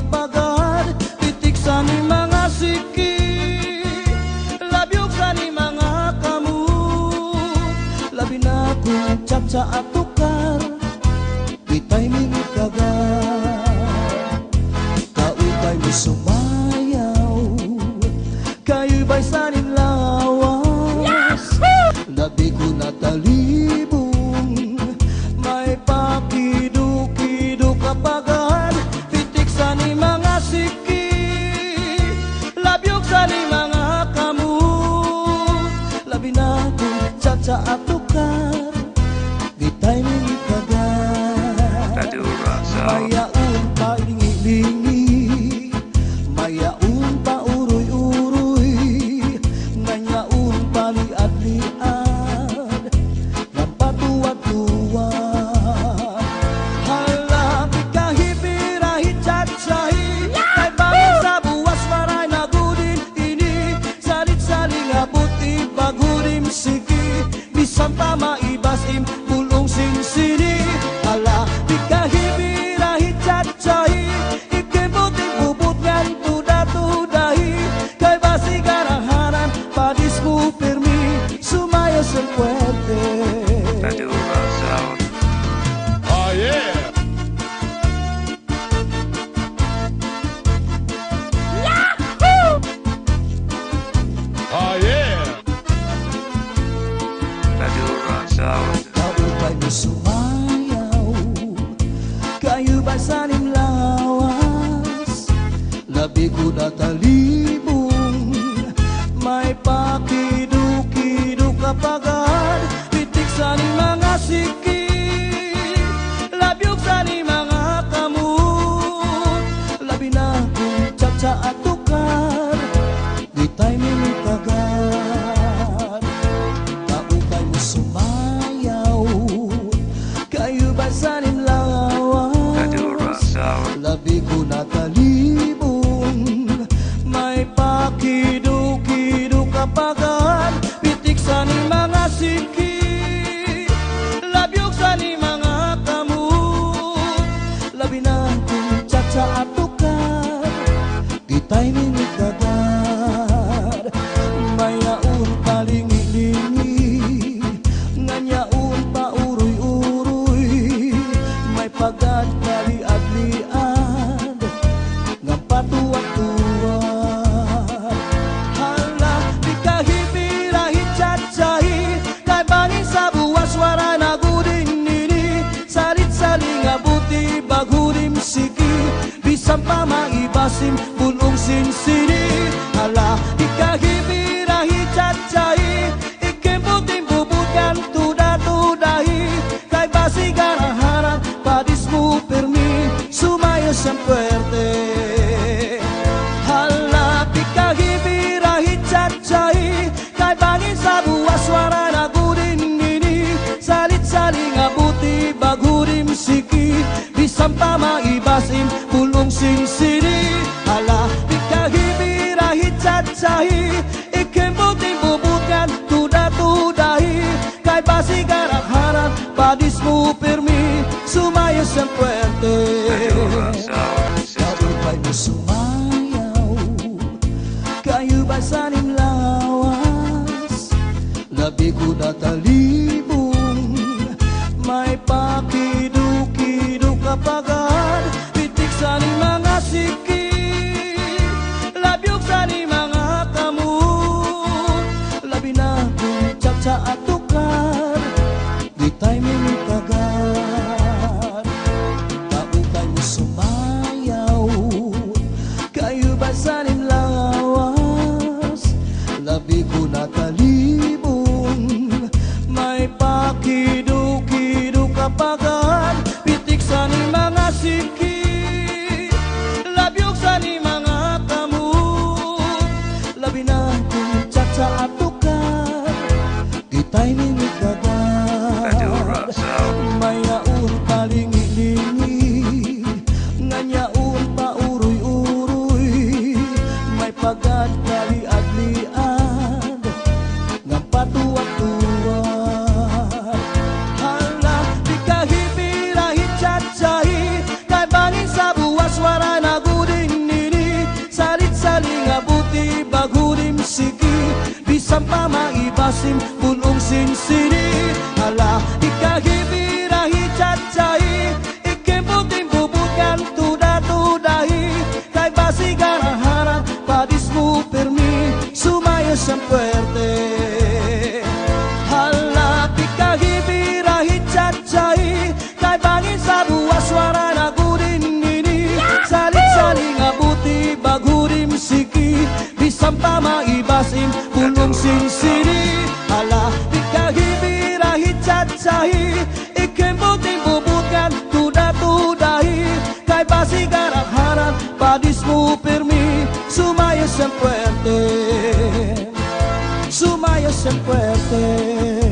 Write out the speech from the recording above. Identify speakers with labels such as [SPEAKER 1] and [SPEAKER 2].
[SPEAKER 1] kapagad, pitik sa ni mga siki, labyog sa ni mga kamu, labi na kung tsa at tukar, bitay minit kagad. Kaupay mo sumayaw, kayo ba'y sa lawas, labi ko natalibong, may pakido-kido kapagad, pitik sa ni mga siki, labyog sa ni mga kamu, labi na kung tsa at tukar, bitay minit kagad. Mayaon pa lingi-lingi, mayaon pa uroy-uroy, nanyaon pa liad-liad, ng patuwad-tuwad. Hala, pikahipirahi tsatsyahi, kay bangin sa buwas maray na gudin ini, salit-saling abot ibagurim siki, bisan pa maibasim pulong sinsini. Hala, pikahipirahi tsatsyahi, ikibuting bubut ngan tuda-tudahi, kay basi garahanan padis mo pirmi, sumayos ang puwerte.
[SPEAKER 2] Oh yeah!
[SPEAKER 3] Yahoo!
[SPEAKER 2] Oh yeah!
[SPEAKER 1] Kaupay mo sumayaw, kayo ba sa lawas, labi ko natalibong, may pakido-kido kapagad, pitik sa ni mga siki, labyog sa ni mga kamu, labi na kung tsa at tukar, bitay minit kagad. Kaupay mo sumayaw, kayo ba sa lawas, labi ko natalibong, may pakido-kido kapagad, pitik sa ni mga siki, labyog sa ni mga kamu, labi na kung tsa at tukar, bitay minit kagad. Mayaon pa lingi-lingi, nganyaon pa uroy-uroy, may pagad kaliad-liad, nga patuwad-tuwad. Hala, pikahipirahi tsatsyahi, kay bangin sa buwas wara na gudin nini, salit-saling abuti bagurim siki, bisan pa maibasim pulong sinsini. Hala, pikahipirahi tsatsyahi, ikibuting bubukan tuda-tudahi, kay basi garahanan padis mo pirmi, sumayos ang puwerte. Hala, pikahipirahi tsatsyahi, kay bangin sa buwas wara na gudin nini, salit-saling abuti bagurim siki, bisan pa maibasim pulong sinsini. Hala, pikahipirahi tsatsyahi, ikibuting bubukan tuda-tudahi, kay basi garahanan padis mo pirmi, sumayos ang puwerte. Kaupay mo sumayaw, kayo ba sa lawas, labi ko natalibong, may pakido-kido kapagad, pitik sa ni mga siki, labyog sa ni mga kamu, labi na kung tsa at tukar, bitay minit kagad. Kaupay mo sumayaw, kayo ba sa lawas, labi ko natalibong, may pakido-kido kapagad, pitik sa ni mga siki, labyog sa ni mga kamu, labi na kung tsa at tukar, bitay minit kagad. Mayaon pa lingi-lingi, nganyaon pa uroy-uroy, may pagad kaliad-liad, ng patuwad-tuwad. Hala, pikahipirahi tsatsyahi, kay bangin sa buwas wara na gudin bisan pa maibasim bulong sinsini. Hala, ikahibirahi cacai, ikembuting bubukan tuda-tudahi, kay basi garaharan padismu permi, sumayos ang puerte. Hala, ikahibirahi cacai, kay bangin sa buwas suara nagudin nini, salit-saling abuti bagurim siki, bisan pa maibasim bulong sinsini. Hala, ikahibirahi cacai, ikembuting bubukan tuda-tudahi, kay basi garang-harang padismu permi, sumayos ang puerte, sumayos ang puerte.